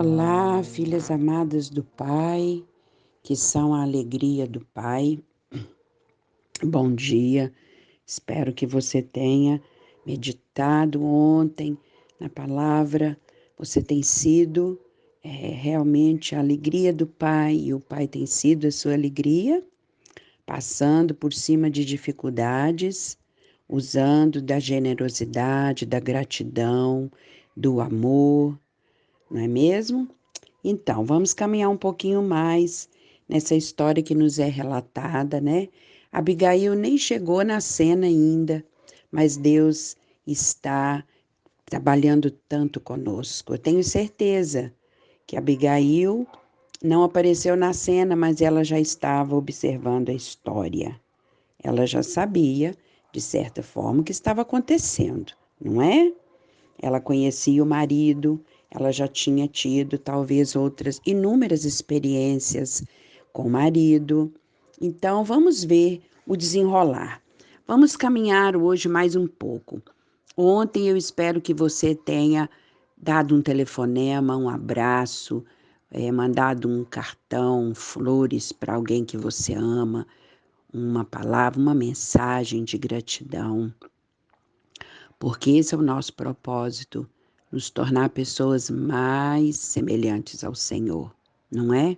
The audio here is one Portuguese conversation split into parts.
Olá, filhas amadas do Pai, que são a alegria do Pai. Bom dia, espero que você tenha meditado ontem na palavra. Você tem sido realmente a alegria do Pai e o Pai tem sido a sua alegria, passando por cima de dificuldades, usando da generosidade, da gratidão, do amor, não é mesmo? Então, vamos caminhar um pouquinho mais nessa história que nos é relatada, né? Abigail nem chegou na cena ainda, mas Deus está trabalhando tanto conosco. Eu tenho certeza que Abigail não apareceu na cena, mas ela já estava observando a história. Ela já sabia, de certa forma, o que estava acontecendo, não é? Ela conhecia o marido, ela já tinha tido talvez outras inúmeras experiências com o marido. Então, vamos ver o desenrolar. Vamos caminhar hoje mais um pouco. Ontem eu espero que você tenha dado um telefonema, um abraço, mandado um cartão, flores para alguém que você ama, uma palavra, uma mensagem de gratidão. Porque esse é o nosso propósito, nos tornar pessoas mais semelhantes ao Senhor, não é?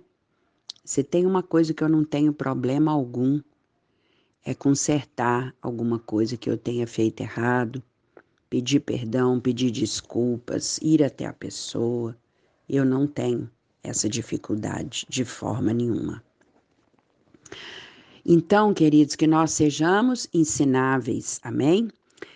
Se tem uma coisa que eu não tenho problema algum, é consertar alguma coisa que eu tenha feito errado, pedir perdão, pedir desculpas, ir até a pessoa. Eu não tenho essa dificuldade de forma nenhuma. Então, queridos, que nós sejamos ensináveis, amém?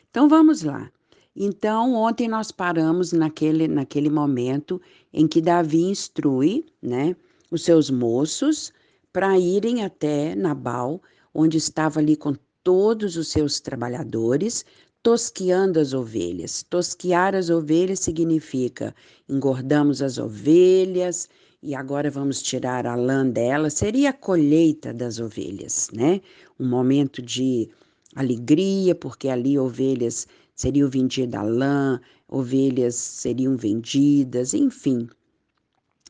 Então vamos lá. Então, ontem nós paramos naquele momento em que Davi instrui, né, os seus moços para irem até Nabal, onde estava ali com todos os seus trabalhadores, tosqueando as ovelhas. Tosquear as ovelhas significa engordamos as ovelhas e agora vamos tirar a lã delas. Seria a colheita das ovelhas, né? Um momento de alegria, porque ali ovelhas seriam vendidas a lã, ovelhas seriam vendidas, enfim.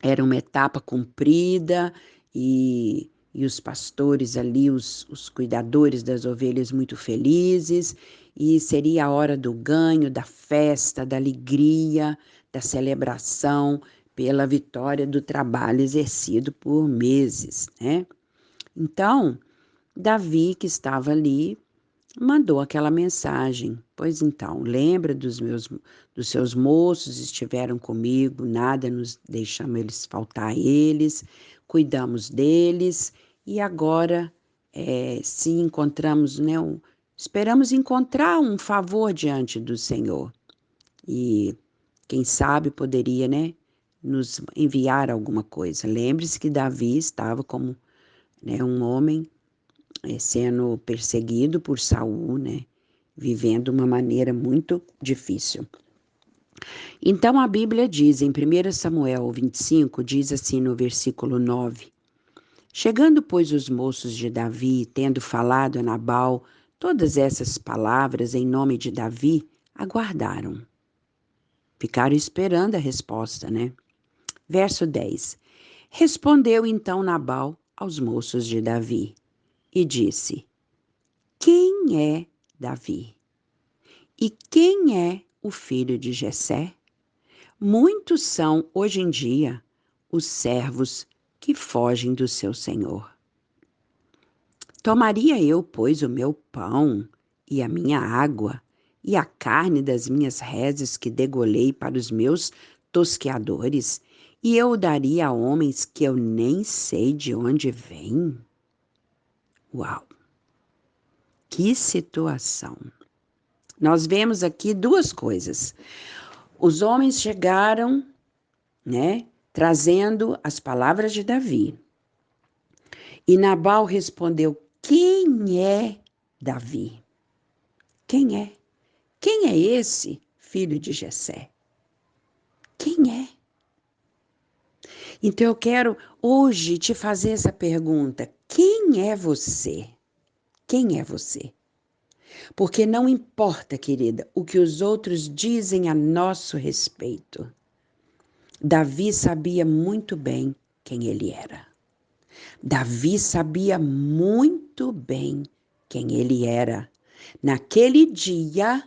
Era uma etapa cumprida e os pastores ali, os cuidadores das ovelhas muito felizes, e seria a hora do ganho, da festa, da alegria, da celebração pela vitória do trabalho exercido por meses, né? Então, Davi, que estava ali, mandou aquela mensagem. Pois então, lembra dos seus moços, estiveram comigo, nada nos deixamos eles faltar a eles, cuidamos deles e agora se encontramos, né, esperamos encontrar um favor diante do Senhor e quem sabe poderia, né, nos enviar alguma coisa. Lembre-se que Davi estava como, né, um homem sendo perseguido por Saul, né? Vivendo uma maneira muito difícil. Então a Bíblia diz, em 1 Samuel 25, diz assim no versículo 9: Chegando, pois, os moços de Davi, tendo falado a Nabal todas essas palavras em nome de Davi, aguardaram. Ficaram esperando a resposta, né? Verso 10. Respondeu então Nabal aos moços de Davi e disse: Quem é Davi? E quem é o filho de Jessé? Muitos são, hoje em dia, os servos que fogem do seu senhor. Tomaria eu, pois, o meu pão e a minha água e a carne das minhas reses que degolei para os meus tosqueadores, e eu o daria a homens que eu nem sei de onde vêm? Uau! Que situação! Nós vemos aqui duas coisas. Os homens chegaram, né, trazendo as palavras de Davi. E Nabal respondeu: Quem é Davi? Quem é? Quem é esse filho de Jessé? Quem é? Então eu quero hoje te fazer essa pergunta: quem é você? Quem é você? Porque não importa, querida, o que os outros dizem a nosso respeito. Davi sabia muito bem quem ele era. Davi sabia muito bem quem ele era. Naquele dia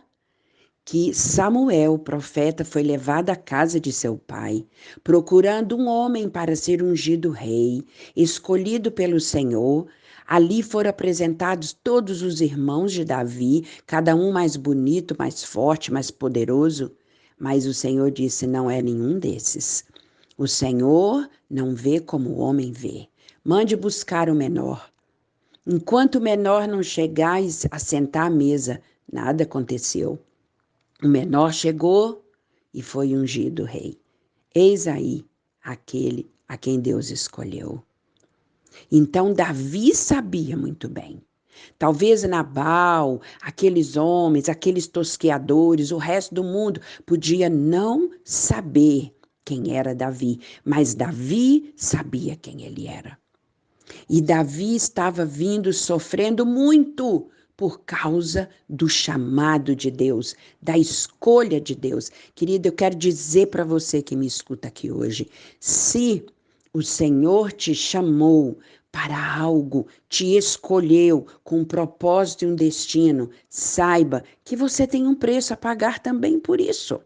que Samuel, o profeta, foi levado à casa de seu pai, procurando um homem para ser ungido rei, escolhido pelo Senhor. Ali foram apresentados todos os irmãos de Davi, cada um mais bonito, mais forte, mais poderoso. Mas o Senhor disse: não é nenhum desses. O Senhor não vê como o homem vê. Mande buscar o menor. Enquanto o menor não chegar a sentar à mesa, nada aconteceu. O menor chegou e foi ungido rei. Eis aí aquele a quem Deus escolheu. Então Davi sabia muito bem. Talvez Nabal, aqueles homens, aqueles tosqueadores, o resto do mundo podia não saber quem era Davi, mas Davi sabia quem ele era. E Davi estava vindo sofrendo muito por causa do chamado de Deus, da escolha de Deus. Querida, eu quero dizer para você que me escuta aqui hoje, se o Senhor te chamou para algo, te escolheu com um propósito e um destino, saiba que você tem um preço a pagar também por isso.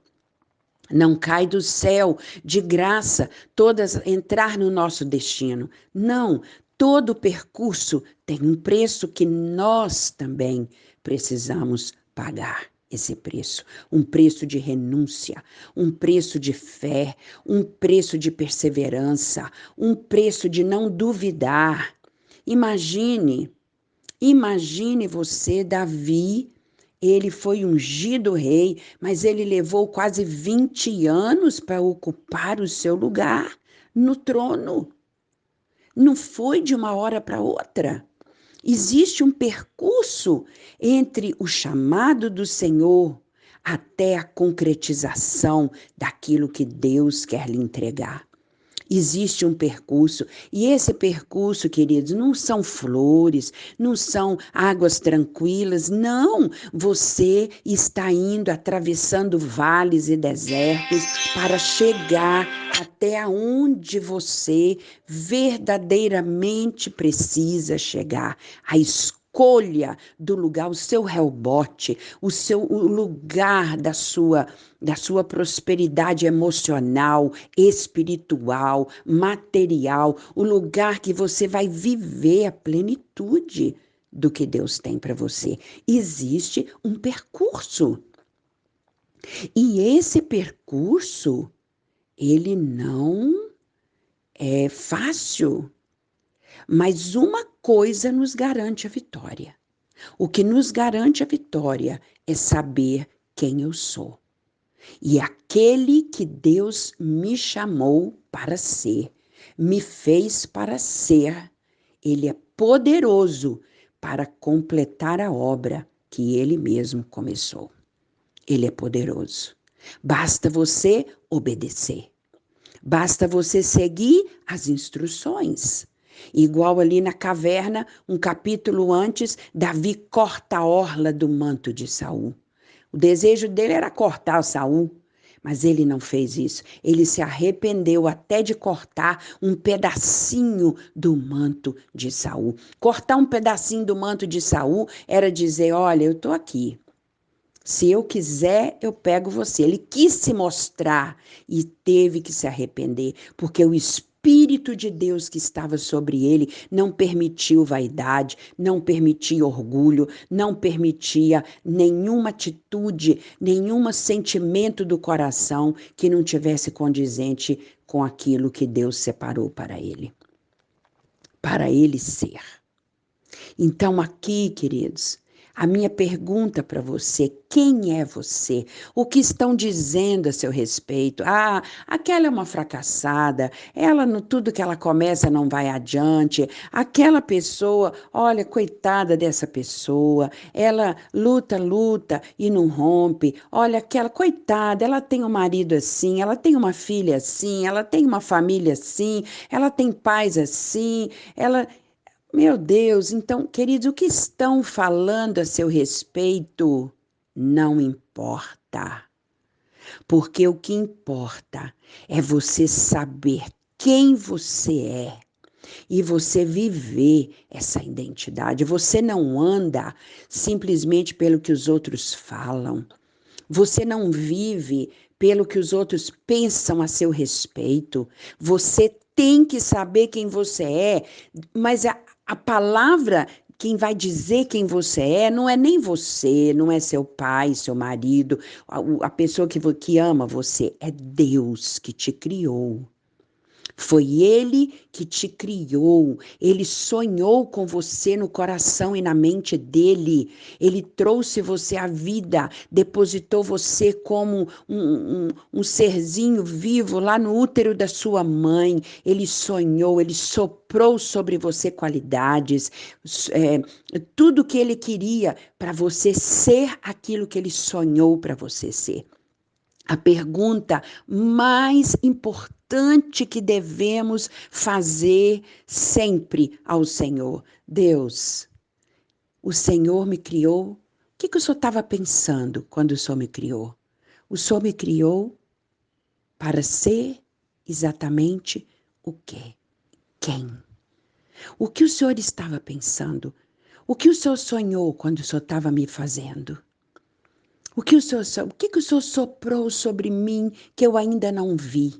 Não cai do céu de graça todas entrar no nosso destino. Não, todo percurso tem um preço que nós também precisamos pagar. Esse preço, um preço de renúncia, um preço de fé, um preço de perseverança, um preço de não duvidar. Imagine você, Davi. Ele foi ungido rei, mas ele levou quase 20 anos para ocupar o seu lugar no trono. Não foi de uma hora para outra. Existe um percurso entre o chamado do Senhor até a concretização daquilo que Deus quer lhe entregar. Existe um percurso, e esse percurso, queridos, não são flores, não são águas tranquilas, não. Você está indo, atravessando vales e desertos para chegar até onde você verdadeiramente precisa chegar. A escolha do lugar, o seu rebote, o lugar da sua prosperidade emocional, espiritual, material, o lugar que você vai viver a plenitude do que Deus tem para você. Existe um percurso. E esse percurso, ele não é fácil. Mas uma coisa nos garante a vitória. O que nos garante a vitória é saber quem eu sou. E aquele que Deus me chamou para ser, me fez para ser, ele é poderoso para completar a obra que ele mesmo começou. Ele é poderoso. Basta você obedecer. Basta você seguir as instruções. Igual ali na caverna, um capítulo antes, Davi corta a orla do manto de Saul. O desejo dele era cortar Saul, mas ele não fez isso. Ele se arrependeu até de cortar um pedacinho do manto de Saul. Cortar um pedacinho do manto de Saul era dizer: olha, eu estou aqui. Se eu quiser, eu pego você. Ele quis se mostrar e teve que se arrepender, porque o Espírito de Deus que estava sobre ele não permitiu vaidade, não permitia orgulho, não permitia nenhuma atitude, nenhum sentimento do coração que não tivesse condizente com aquilo que Deus separou para ele ser. Então aqui, queridos, a minha pergunta para você: quem é você? O que estão dizendo a seu respeito? Ah, aquela é uma fracassada, ela, no tudo que ela começa não vai adiante, aquela pessoa, olha, coitada dessa pessoa, ela luta e não rompe, olha, aquela coitada, ela tem um marido assim, ela tem uma filha assim, ela tem uma família assim, ela tem pais assim, ela... Meu Deus, então, queridos, o que estão falando a seu respeito não importa. porque o que importa é você saber quem você é e você viver essa identidade. Você não anda simplesmente pelo que os outros falam. Você não vive pelo que os outros pensam a seu respeito. Você tem que saber quem você é, mas a palavra, quem vai dizer quem você é, não é nem você, não é seu pai, seu marido, a pessoa que ama você, é Deus que te criou. Foi Ele que te criou, Ele sonhou com você no coração e na mente dele, Ele trouxe você à vida, depositou você como um serzinho vivo lá no útero da sua mãe, Ele sonhou, Ele soprou sobre você qualidades, tudo que Ele queria para você ser aquilo que Ele sonhou para você ser. A pergunta mais importante que devemos fazer sempre ao Senhor: Deus, o Senhor me criou. O que o Senhor estava pensando quando o Senhor me criou? O Senhor me criou para ser exatamente o quê? Quem? O que o Senhor estava pensando? O que o Senhor sonhou quando o Senhor estava me fazendo? O que o Senhor soprou sobre mim que eu ainda não vi,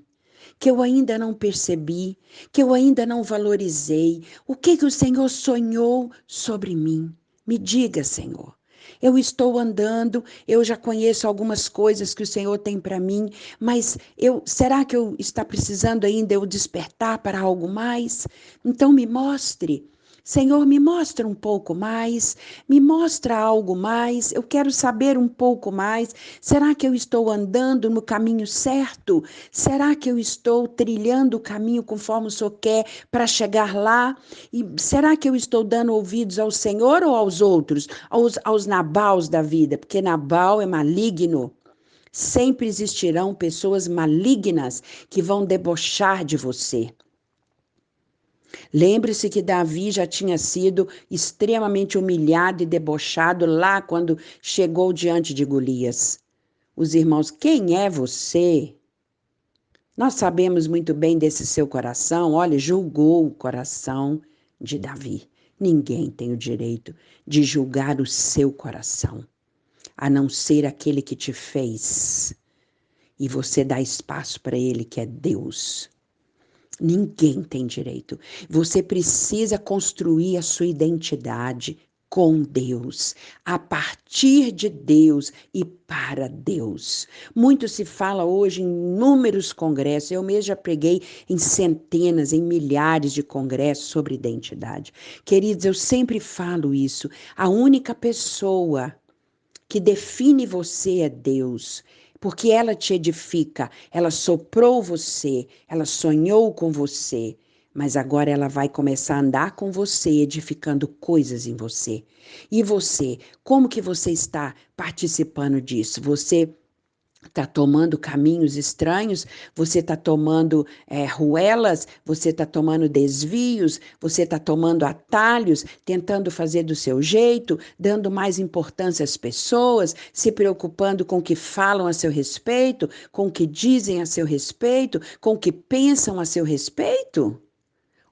que eu ainda não percebi, que eu ainda não valorizei? O que o Senhor sonhou sobre mim? Me diga, Senhor. Eu estou andando, eu já conheço algumas coisas que o Senhor tem para mim, mas será que eu está precisando ainda eu despertar para algo mais? Então me mostre. Senhor, me mostra um pouco mais, me mostra algo mais, eu quero saber um pouco mais. Será que eu estou andando no caminho certo? Será que eu estou trilhando o caminho conforme o Senhor quer para chegar lá? E será que eu estou dando ouvidos ao Senhor ou aos outros, aos Nabals da vida? Porque Nabal é maligno. Sempre existirão pessoas malignas que vão debochar de você. Lembre-se que Davi já tinha sido extremamente humilhado e debochado lá quando chegou diante de Golias. Os irmãos, quem é você? Nós sabemos muito bem desse seu coração. Olha, julgou o coração de Davi. Ninguém tem o direito de julgar o seu coração, a não ser aquele que te fez. E você dá espaço para ele, que é Deus. Ninguém tem direito. Você precisa construir a sua identidade com Deus, a partir de Deus e para Deus. Muito se fala hoje em inúmeros congressos, eu mesmo já preguei em centenas, em milhares de congressos sobre identidade. Queridos, eu sempre falo isso, a única pessoa que define você é Deus, porque ela te edifica, ela soprou você, ela sonhou com você, mas agora ela vai começar a andar com você, edificando coisas em você. E você, como que você está participando disso? Você está tomando caminhos estranhos, você está tomando ruelas, você está tomando desvios, você está tomando atalhos, tentando fazer do seu jeito, dando mais importância às pessoas, se preocupando com o que falam a seu respeito, com o que dizem a seu respeito, com o que pensam a seu respeito?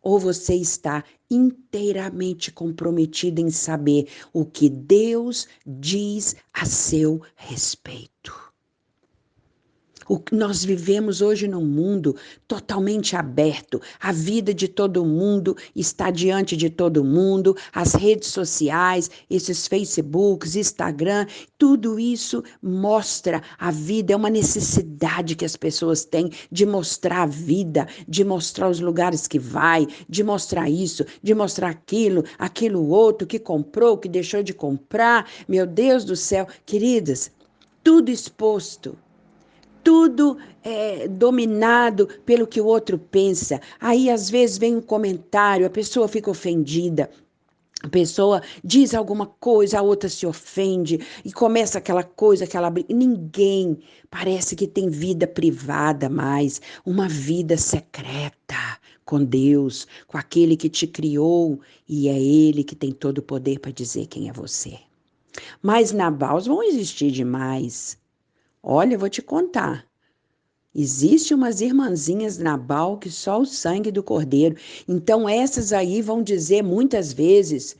Ou você está inteiramente comprometido em saber o que Deus diz a seu respeito? Nós vivemos hoje num mundo totalmente aberto. A vida de todo mundo está diante de todo mundo. As redes sociais, esses Facebooks, Instagram, tudo isso mostra a vida. É uma necessidade que as pessoas têm de mostrar a vida, de mostrar os lugares que vai, de mostrar isso, de mostrar aquilo, aquilo outro que comprou, que deixou de comprar. Meu Deus do céu, queridas, tudo exposto. Tudo dominado pelo que o outro pensa. Aí, às vezes, vem um comentário, a pessoa fica ofendida. A pessoa diz alguma coisa, a outra se ofende e começa aquela coisa, aquela briga. Ninguém parece que tem vida privada mais, uma vida secreta com Deus, com aquele que te criou e é Ele que tem todo o poder para dizer quem é você. Mas Nabals vão existir demais. Olha, eu vou te contar. Existem umas irmãzinhas Nabal que só o sangue do cordeiro. Então essas aí vão dizer muitas vezes: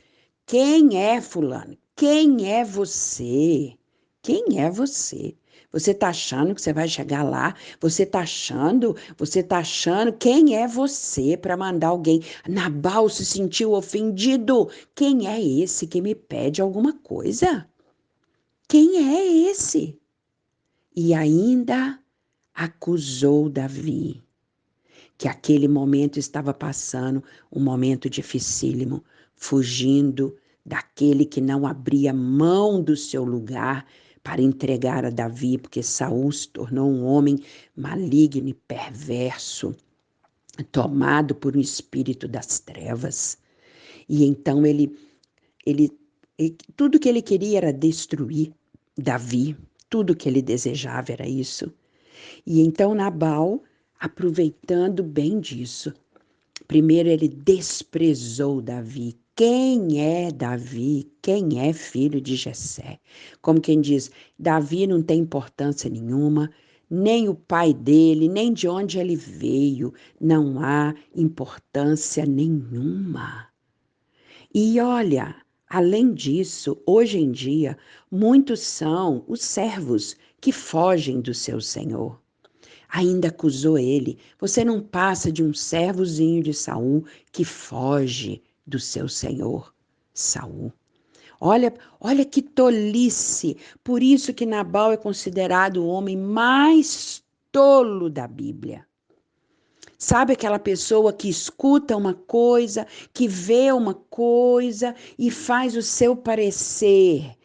quem é fulano? Quem é você? Quem é você? Você está achando que você vai chegar lá? Você está achando quem é você para mandar alguém? Nabal se sentiu ofendido. Quem é esse que me pede alguma coisa? Quem é esse? E ainda acusou Davi, que aquele momento estava passando um momento dificílimo, fugindo daquele que não abria mão do seu lugar para entregar a Davi, porque Saul se tornou um homem maligno e perverso, tomado por um espírito das trevas. E então tudo que ele queria era destruir Davi, tudo que ele desejava era isso. E então Nabal, aproveitando bem disso, primeiro ele desprezou Davi. Quem é Davi? Quem é filho de Jessé? Como quem diz, Davi não tem importância nenhuma, nem o pai dele, nem de onde ele veio, não há importância nenhuma. E olha, além disso, hoje em dia, muitos são os servos que fogem do seu senhor. Ainda acusou ele. Você não passa de um servozinho de Saul que foge do seu senhor, Saul. Olha que tolice. Por isso que Nabal é considerado o homem mais tolo da Bíblia. Sabe aquela pessoa que escuta uma coisa, que vê uma coisa e faz o seu parecer,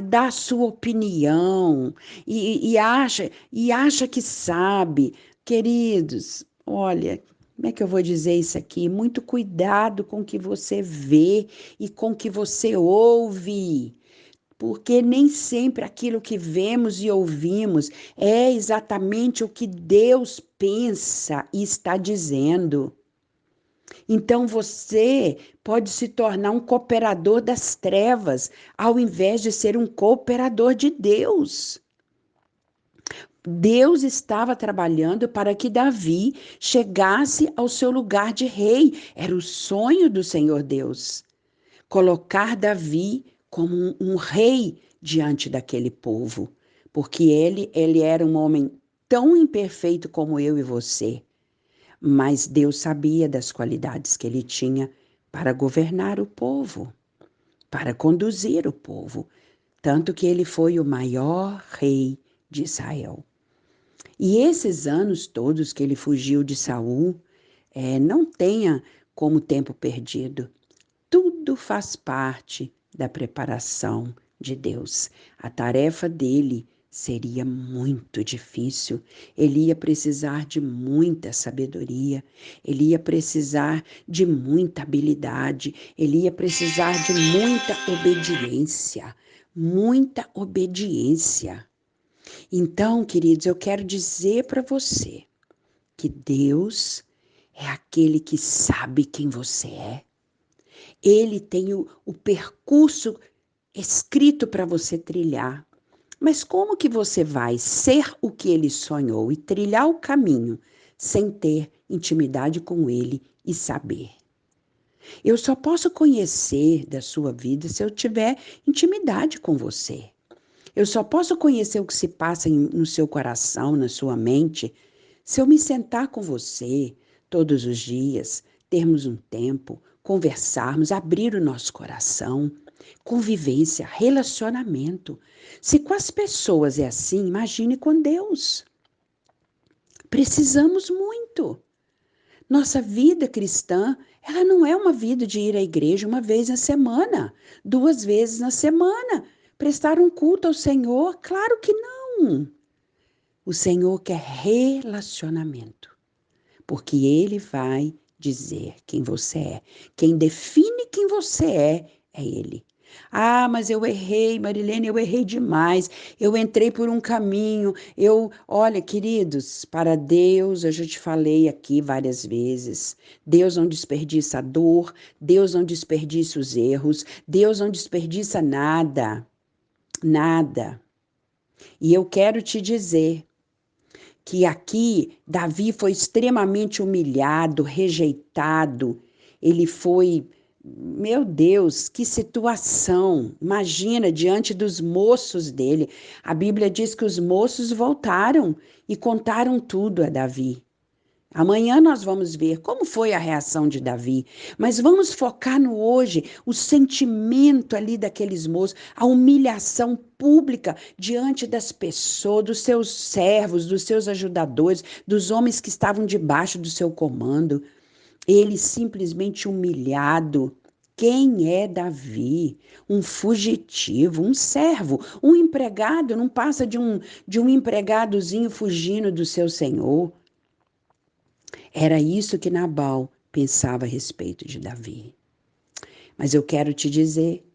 dá a sua opinião e acha que sabe. Queridos, olha, como é que eu vou dizer isso aqui? Muito cuidado com o que você vê e com o que você ouve, porque nem sempre aquilo que vemos e ouvimos é exatamente o que Deus pensa e está dizendo. Então você pode se tornar um cooperador das trevas, ao invés de ser um cooperador de Deus. Deus estava trabalhando para que Davi chegasse ao seu lugar de rei. Era o sonho do Senhor Deus. Colocar Davi como um rei diante daquele povo, porque ele era um homem tão imperfeito como eu e você, mas Deus sabia das qualidades que ele tinha para governar o povo, para conduzir o povo, tanto que ele foi o maior rei de Israel. E esses anos todos que ele fugiu de Saul, não tenha como tempo perdido. Tudo faz parte da preparação de Deus. A tarefa dele seria muito difícil. Ele ia precisar de muita sabedoria, ele ia precisar de muita habilidade, ele ia precisar de muita obediência. Muita obediência. Então, queridos, eu quero dizer para você que Deus é aquele que sabe quem você é. Ele tem o percurso escrito para você trilhar. Mas como que você vai ser o que ele sonhou e trilhar o caminho sem ter intimidade com ele e saber? Eu só posso conhecer da sua vida se eu tiver intimidade com você. Eu só posso conhecer o que se passa no seu coração, na sua mente, se eu me sentar com você todos os dias, termos um tempo, conversarmos, abrir o nosso coração, convivência, relacionamento. Se com as pessoas é assim, imagine com Deus. Precisamos muito. Nossa vida cristã, ela não é uma vida de ir à igreja uma vez na semana, 2 vezes na semana, prestar um culto ao Senhor? Claro que não. O Senhor quer relacionamento, porque Ele vai dizer quem você é. Quem define quem você é Ele. Ah, mas eu errei, Marilene, eu errei demais. Eu entrei por um caminho. Olha, queridos, para Deus, eu já te falei aqui várias vezes. Deus não desperdiça a dor, Deus não desperdiça os erros, Deus não desperdiça nada. Nada. E eu quero te dizer que aqui Davi foi extremamente humilhado, rejeitado. Ele foi, meu Deus, que situação! Imagina, diante dos moços dele. A Bíblia diz que os moços voltaram e contaram tudo a Davi. Amanhã nós vamos ver como foi a reação de Davi, mas vamos focar no hoje, o sentimento ali daqueles moços, a humilhação pública diante das pessoas, dos seus servos, dos seus ajudadores, dos homens que estavam debaixo do seu comando. Ele simplesmente humilhado. Quem é Davi? Um fugitivo, um servo, um empregado, não passa de um empregadozinho fugindo do seu senhor. Era isso que Nabal pensava a respeito de Davi. Mas eu quero te dizer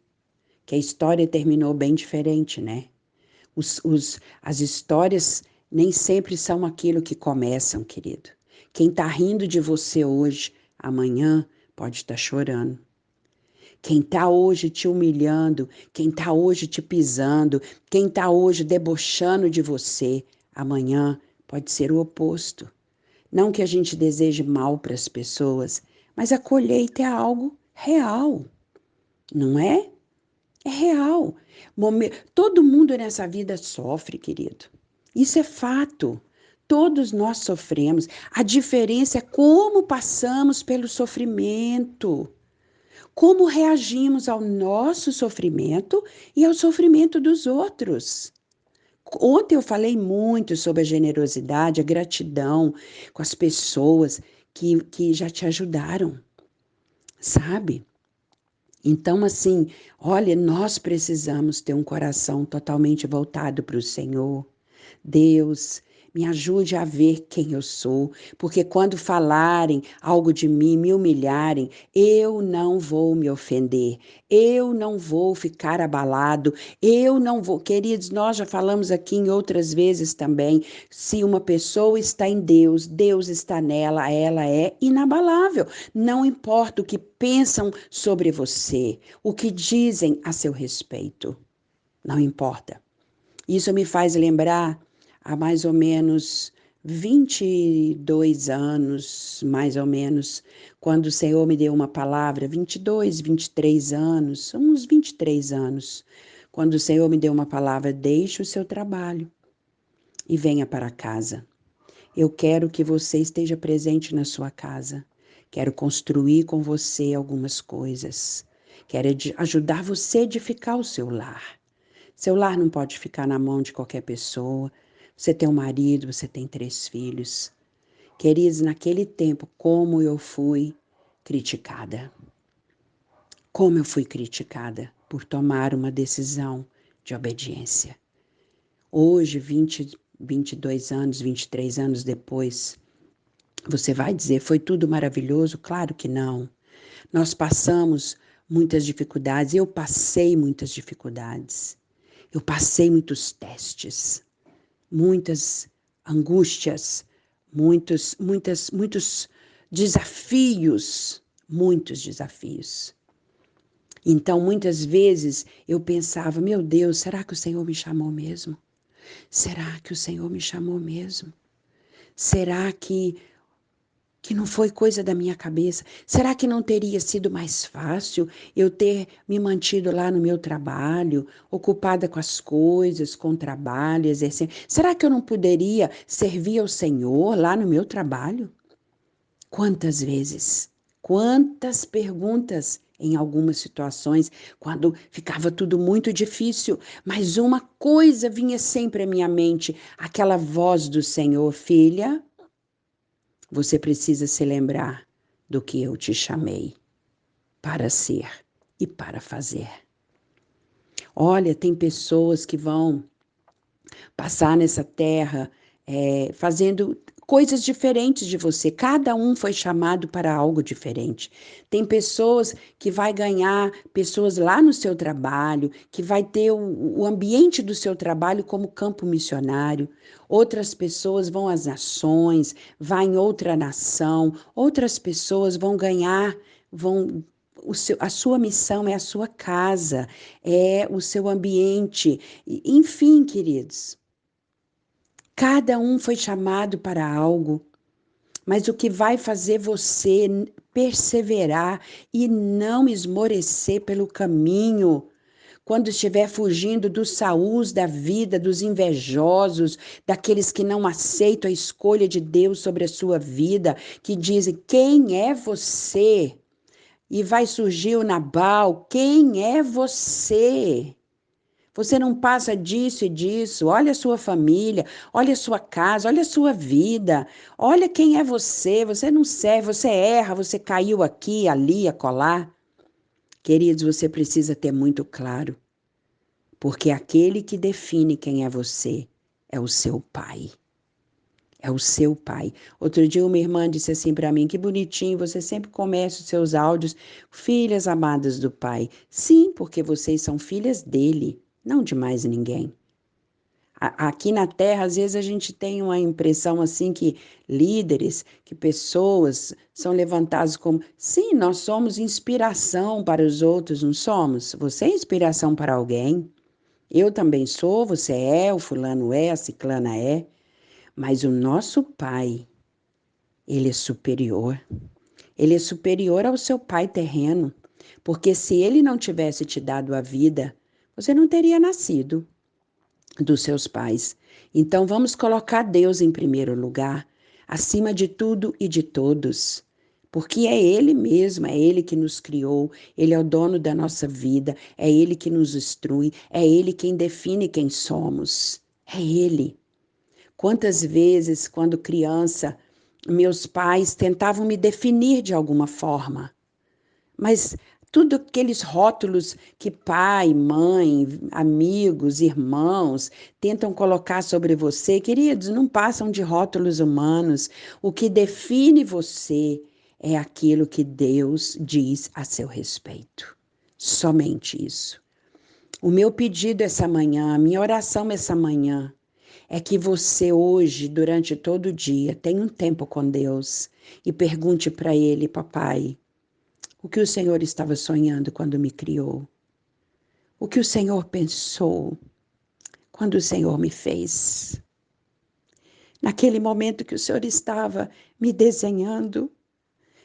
que a história terminou bem diferente, né? As histórias nem sempre são aquilo que começam, querido. Quem está rindo de você hoje, amanhã pode estar chorando. Quem está hoje te humilhando, quem está hoje te pisando, quem está hoje debochando de você, amanhã pode ser o oposto. Não que a gente deseje mal para as pessoas, mas a colheita é algo real, não é? É real. Todo mundo nessa vida sofre, querido. Isso é fato. Todos nós sofremos. A diferença é como passamos pelo sofrimento, como reagimos ao nosso sofrimento e ao sofrimento dos outros. Ontem eu falei muito sobre a generosidade, a gratidão com as pessoas que já te ajudaram, sabe? Então, assim, olha, nós precisamos ter um coração totalmente voltado para o Senhor. Deus, me ajude a ver quem eu sou, porque quando falarem algo de mim, me humilharem, eu não vou me ofender, eu não vou ficar abalado, eu não vou. Queridos, nós já falamos aqui em outras vezes também, se uma pessoa está em Deus, Deus está nela, ela é inabalável. Não importa o que pensam sobre você, o que dizem a seu respeito, não importa. Isso me faz lembrar, há mais ou menos 22 anos, mais ou menos, quando o Senhor me deu uma palavra, 22, 23 anos, uns 23 anos, quando o Senhor me deu uma palavra, deixe o seu trabalho e venha para casa. Eu quero que você esteja presente na sua casa. Quero construir com você algumas coisas. Quero ajudar você a edificar o seu lar. Seu lar não pode ficar na mão de qualquer pessoa. Você tem um marido, você tem 3 filhos. Queridos, naquele tempo, como eu fui criticada. Como eu fui criticada por tomar uma decisão de obediência. Hoje, 22 anos, 23 anos depois, você vai dizer, foi tudo maravilhoso? Claro que não. Nós passamos muitas dificuldades, eu passei muitas dificuldades. Eu passei muitos testes, muitas angústias, muitos desafios, muitos desafios. Então, muitas vezes eu pensava, meu Deus, será que o Senhor me chamou mesmo? Será que o Senhor me chamou mesmo? Será que não foi coisa da minha cabeça? Será que não teria sido mais fácil eu ter me mantido lá no meu trabalho, ocupada com as coisas, com o trabalho, exercendo? Será que eu não poderia servir ao Senhor lá no meu trabalho? Quantas vezes? Quantas perguntas em algumas situações, quando ficava tudo muito difícil, mas uma coisa vinha sempre à minha mente, aquela voz do Senhor, filha, você precisa se lembrar do que eu te chamei para ser e para fazer. Olha, tem pessoas que vão passar nessa terra fazendo coisas diferentes de você. Cada um foi chamado para algo diferente. Tem pessoas que vai ganhar, pessoas lá no seu trabalho, que vai ter o ambiente do seu trabalho como campo missionário. Outras pessoas vão às nações, vai em outra nação. Outras pessoas vão ganhar, vão a sua missão, é a sua casa, é o seu ambiente. Enfim, queridos, cada um foi chamado para algo, mas o que vai fazer você perseverar e não esmorecer pelo caminho, quando estiver fugindo dos Saúls da vida, dos invejosos, daqueles que não aceitam a escolha de Deus sobre a sua vida, que dizem: quem é você? E vai surgir o Nabal: quem é você? Você não passa disso e disso. Olha a sua família, olha a sua casa, olha a sua vida. Olha quem é você. Você não serve, você erra, você caiu aqui, ali, acolá. Queridos, você precisa ter muito claro, porque aquele que define quem é você é o seu pai. É o seu pai. Outro dia uma irmã disse assim para mim: que bonitinho, você sempre começa os seus áudios, filhas amadas do pai. Sim, porque vocês são filhas dele, não de mais ninguém. Aqui na Terra, às vezes a gente tem uma impressão assim que líderes, que pessoas são levantadas como, sim, nós somos inspiração para os outros, não somos? Você é inspiração para alguém. Eu também sou, você é, o fulano é, a ciclana é, mas o nosso pai, ele é superior. Ele é superior ao seu pai terreno, porque se ele não tivesse te dado a vida, você não teria nascido dos seus pais. Então vamos colocar Deus em primeiro lugar, acima de tudo e de todos. Porque é Ele mesmo, é Ele que nos criou, Ele é o dono da nossa vida, é Ele que nos instrui, é Ele quem define quem somos. É Ele. Quantas vezes, quando criança, meus pais tentavam me definir de alguma forma, mas tudo aqueles rótulos que pai, mãe, amigos, irmãos tentam colocar sobre você, queridos, não passam de rótulos humanos. O que define você é aquilo que Deus diz a seu respeito. Somente isso. O meu pedido essa manhã, a minha oração essa manhã, é que você hoje, durante todo o dia, tenha um tempo com Deus e pergunte para Ele: papai, o que o Senhor estava sonhando quando me criou? O que o Senhor pensou quando o Senhor me fez? Naquele momento que o Senhor estava me desenhando,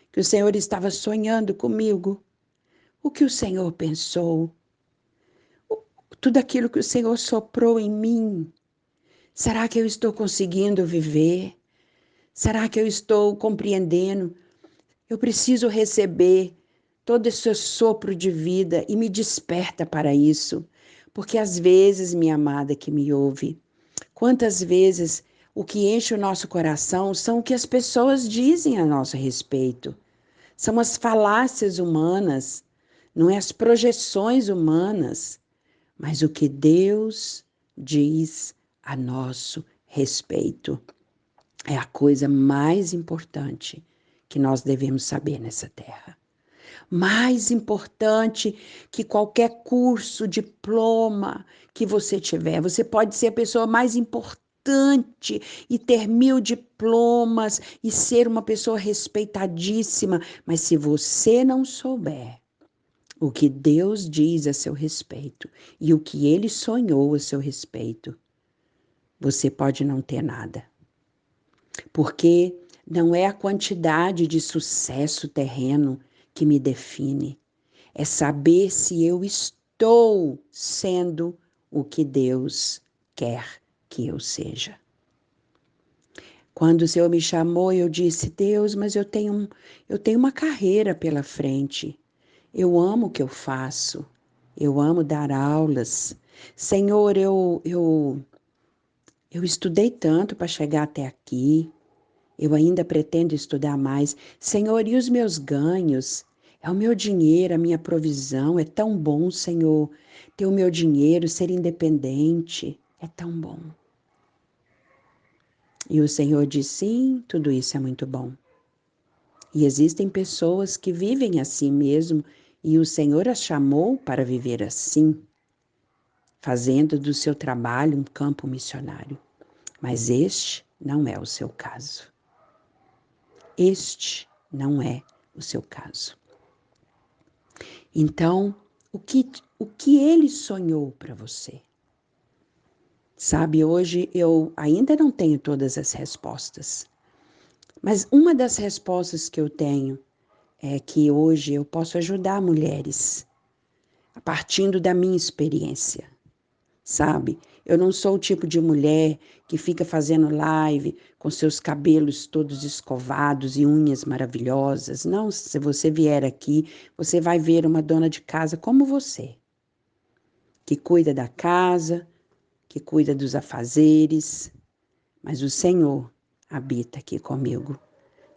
que o Senhor estava sonhando comigo, o que o Senhor pensou? Tudo aquilo que o Senhor soprou em mim, será que eu estou conseguindo viver? Será que eu estou compreendendo? Eu preciso receber todo esse sopro de vida e me desperta para isso. Porque às vezes, minha amada que me ouve, quantas vezes o que enche o nosso coração são o que as pessoas dizem a nosso respeito. São as falácias humanas, não é as projeções humanas, mas o que Deus diz a nosso respeito. É a coisa mais importante que nós devemos saber nessa terra. Mais importante que qualquer curso, diploma que você tiver. Você pode ser a pessoa mais importante e ter 1000 diplomas e ser uma pessoa respeitadíssima, mas se você não souber o que Deus diz a seu respeito e o que Ele sonhou a seu respeito, você pode não ter nada. Porque não é a quantidade de sucesso terreno que me define, é saber se eu estou sendo o que Deus quer que eu seja. Quando o Senhor me chamou, eu disse: Deus, mas eu tenho uma carreira pela frente. Eu amo o que eu faço. Eu amo dar aulas. Senhor, eu estudei tanto para chegar até aqui. Eu ainda pretendo estudar mais. Senhor, e os meus ganhos? É o meu dinheiro, a minha provisão. É tão bom, Senhor, ter o meu dinheiro, ser independente. É tão bom. E o Senhor diz: sim, tudo isso é muito bom. E existem pessoas que vivem assim mesmo, e o Senhor as chamou para viver assim, fazendo do seu trabalho um campo missionário. Mas este não é o seu caso. Este não é o seu caso. Então, o que ele sonhou para você? Sabe, hoje eu ainda não tenho todas as respostas, mas uma das respostas que eu tenho é que hoje eu posso ajudar mulheres, a partindo da minha experiência, sabe? Eu não sou o tipo de mulher que fica fazendo live com seus cabelos todos escovados e unhas maravilhosas. Não, se você vier aqui, você vai ver uma dona de casa como você, que cuida da casa, que cuida dos afazeres, mas o Senhor habita aqui comigo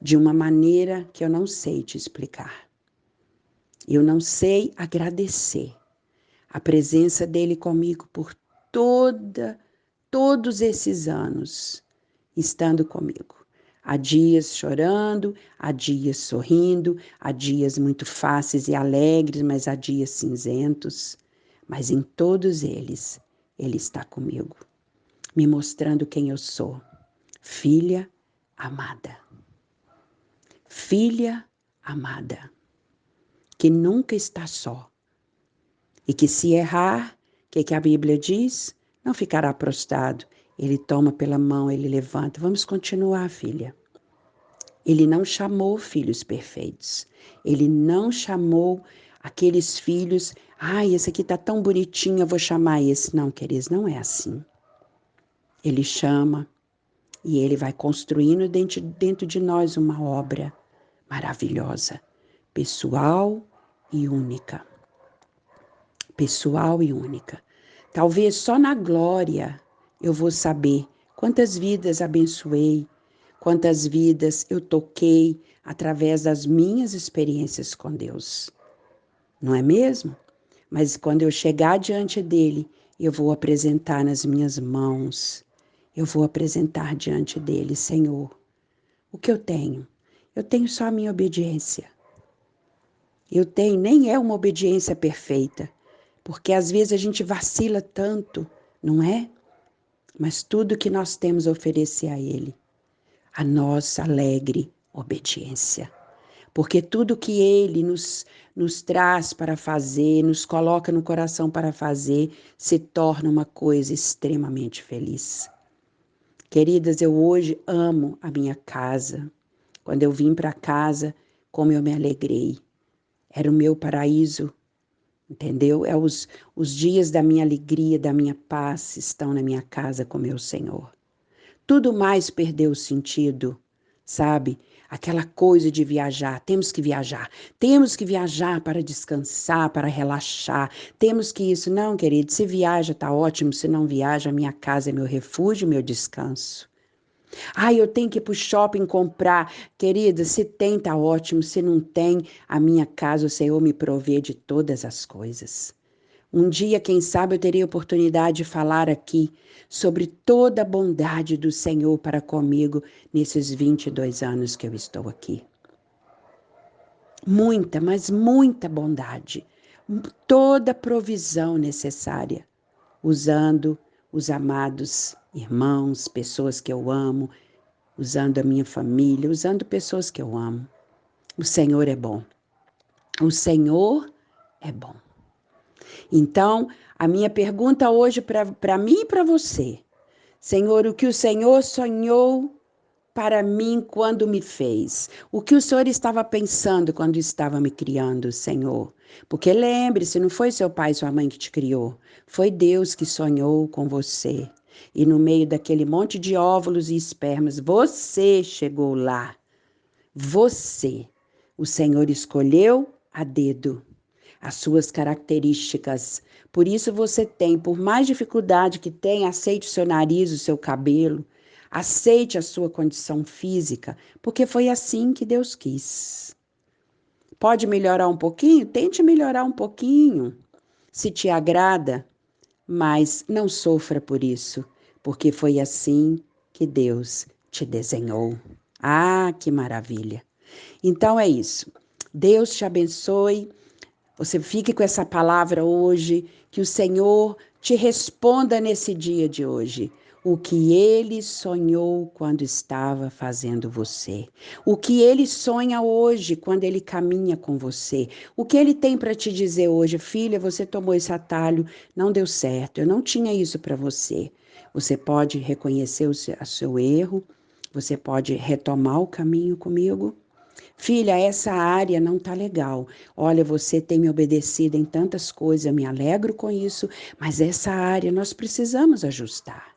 de uma maneira que eu não sei te explicar. Eu não sei agradecer a presença dele comigo por todos esses anos, estando comigo. Há dias chorando, há dias sorrindo, há dias muito fáceis e alegres, mas há dias cinzentos. Mas em todos eles, ele está comigo, me mostrando quem eu sou. Filha amada. Filha amada, que nunca está só. E que se errar, o que a Bíblia diz? Não ficará prostrado. Ele toma pela mão, ele levanta. Vamos continuar, filha. Ele não chamou filhos perfeitos. Ele não chamou aqueles filhos, esse aqui tá tão bonitinho, eu vou chamar esse. Não, queridos, não é assim. Ele chama e ele vai construindo dentro de nós uma obra maravilhosa, pessoal e única. Pessoal e única. Talvez só na glória eu vou saber quantas vidas abençoei, quantas vidas eu toquei através das minhas experiências com Deus. Não é mesmo? Mas quando eu chegar diante dele, eu vou apresentar nas minhas mãos. Eu vou apresentar diante dele, Senhor, o que eu tenho? Eu tenho só a minha obediência. Nem é uma obediência perfeita, porque às vezes a gente vacila tanto, não é? Mas tudo que nós temos a oferecer a Ele, a nossa alegre obediência. Porque tudo que Ele nos traz para fazer, nos coloca no coração para fazer, se torna uma coisa extremamente feliz. Queridas, eu hoje amo a minha casa. Quando eu vim para casa, como eu me alegrei. Era o meu paraíso, entendeu? Os dias da minha alegria, da minha paz estão na minha casa com meu Senhor. Tudo mais perdeu sentido, sabe? Aquela coisa de viajar, temos que viajar para descansar, para relaxar, temos que isso. Não, querido, se viaja tá ótimo, se não viaja, minha casa é meu refúgio, meu descanso. Eu tenho que ir para o shopping comprar. Querida, se tem, tá ótimo. Se não tem, a minha casa, o Senhor me provê de todas as coisas. Um dia, quem sabe, eu terei a oportunidade de falar aqui sobre toda a bondade do Senhor para comigo nesses 22 anos que eu estou aqui. Muita, mas muita bondade. Toda a provisão necessária, usando os amados irmãos, pessoas que eu amo, usando a minha família, usando pessoas que eu amo. O Senhor é bom. O Senhor é bom. Então, a minha pergunta hoje para mim e para você, Senhor, o que o Senhor sonhou para mim quando me fez? O que o Senhor estava pensando quando estava me criando, Senhor? Porque lembre-se, não foi seu pai e sua mãe que te criou, foi Deus que sonhou com você. E no meio daquele monte de óvulos e espermas, você chegou lá. Você, o Senhor escolheu a dedo as suas características. Por isso você tem, por mais dificuldade que tenha, aceite o seu nariz, o seu cabelo, aceite a sua condição física, porque foi assim que Deus quis. Pode melhorar um pouquinho? Tente melhorar um pouquinho, se te agrada, mas não sofra por isso, porque foi assim que Deus te desenhou. Ah, que maravilha! Então é isso. Deus te abençoe. Você fique com essa palavra hoje, que o Senhor te responda nesse dia de hoje. o que ele sonhou quando estava fazendo você, o que ele sonha hoje quando ele caminha com você, o que ele tem para te dizer hoje: filha, você tomou esse atalho, não deu certo, eu não tinha isso para você. Você pode reconhecer o seu erro, você pode retomar o caminho comigo. Filha, essa área não tá legal. Olha, você tem me obedecido em tantas coisas, eu me alegro com isso, mas essa área nós precisamos ajustar.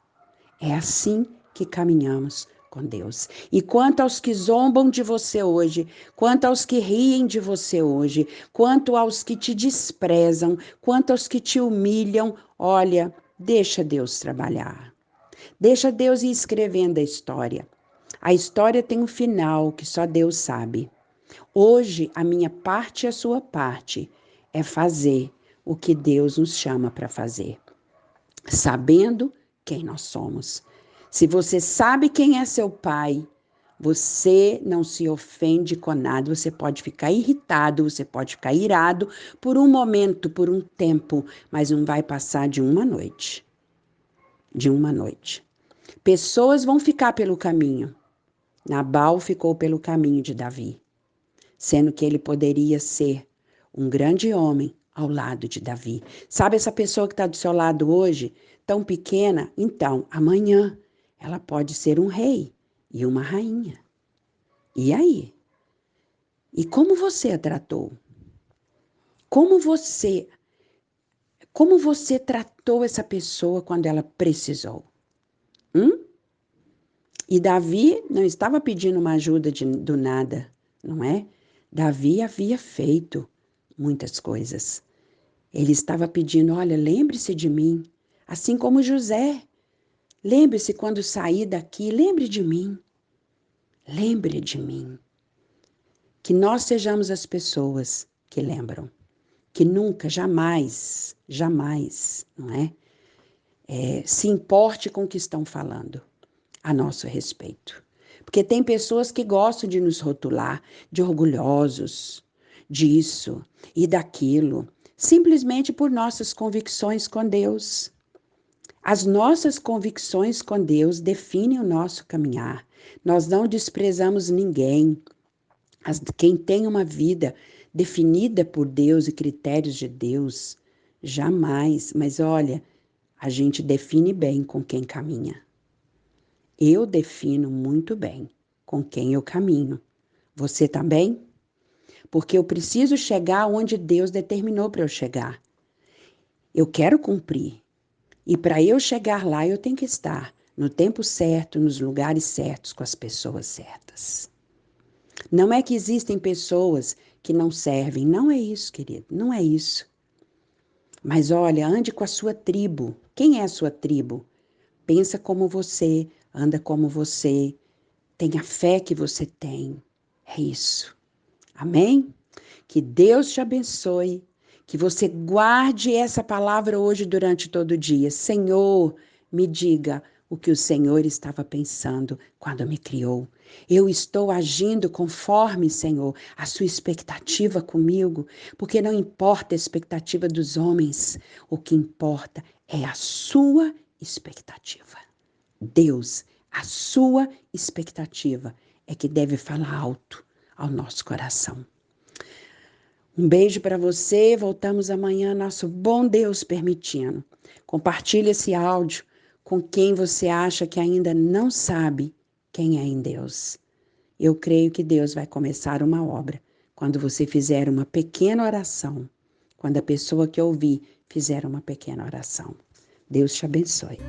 É assim que caminhamos com Deus. E quanto aos que zombam de você hoje, quanto aos que riem de você hoje, quanto aos que te desprezam, quanto aos que te humilham, olha, deixa Deus trabalhar. Deixa Deus ir escrevendo a história. A história tem um final que só Deus sabe. Hoje, a minha parte e a sua parte é fazer o que Deus nos chama para fazer, sabendo quem nós somos. Se você sabe quem é seu pai, você não se ofende com nada, você pode ficar irritado, você pode ficar irado por um momento, por um tempo, mas não vai passar de uma noite. De uma noite. Pessoas vão ficar pelo caminho. Nabal ficou pelo caminho de Davi, sendo que ele poderia ser um grande homem ao lado de Davi. Sabe essa pessoa que está do seu lado hoje, tão pequena? Então, amanhã, ela pode ser um rei e uma rainha. E aí? E como você a tratou? Como você tratou essa pessoa quando ela precisou? E Davi não estava pedindo uma ajuda do nada, não é? Davi havia feito muitas coisas. Ele estava pedindo: olha, lembre-se de mim, assim como José. Lembre-se quando sair daqui, lembre de mim. Lembre de mim. Que nós sejamos as pessoas que lembram. Que nunca, jamais, jamais, não é? Se importe com o que estão falando a nosso respeito. Porque tem pessoas que gostam de nos rotular de orgulhosos, disso e daquilo, simplesmente por nossas convicções com Deus. As nossas convicções com Deus definem o nosso caminhar. Nós não desprezamos ninguém. Quem tem uma vida definida por Deus e critérios de Deus, jamais. Mas olha, a gente define bem com quem caminha. Eu defino muito bem com quem eu caminho. Você também? Porque eu preciso chegar onde Deus determinou para eu chegar. Eu quero cumprir. E para eu chegar lá, eu tenho que estar no tempo certo, nos lugares certos, com as pessoas certas. Não é que existem pessoas que não servem. Não é isso, querido. Não é isso. Mas olha, ande com a sua tribo. Quem é a sua tribo? Pensa como você, anda como você, tem a fé que você tem. É isso. Amém? Que Deus te abençoe, que você guarde essa palavra hoje durante todo o dia. Senhor, me diga o que o Senhor estava pensando quando me criou. Eu estou agindo conforme, Senhor, a sua expectativa comigo, porque não importa a expectativa dos homens, o que importa é a sua expectativa. Deus, a sua expectativa é que deve falar alto ao nosso coração. Um beijo para você, voltamos amanhã, nosso bom Deus permitindo. Compartilhe esse áudio com quem você acha que ainda não sabe quem é em Deus. Eu creio que Deus vai começar uma obra quando você fizer uma pequena oração, quando a pessoa que ouvir fizer uma pequena oração. Deus te abençoe.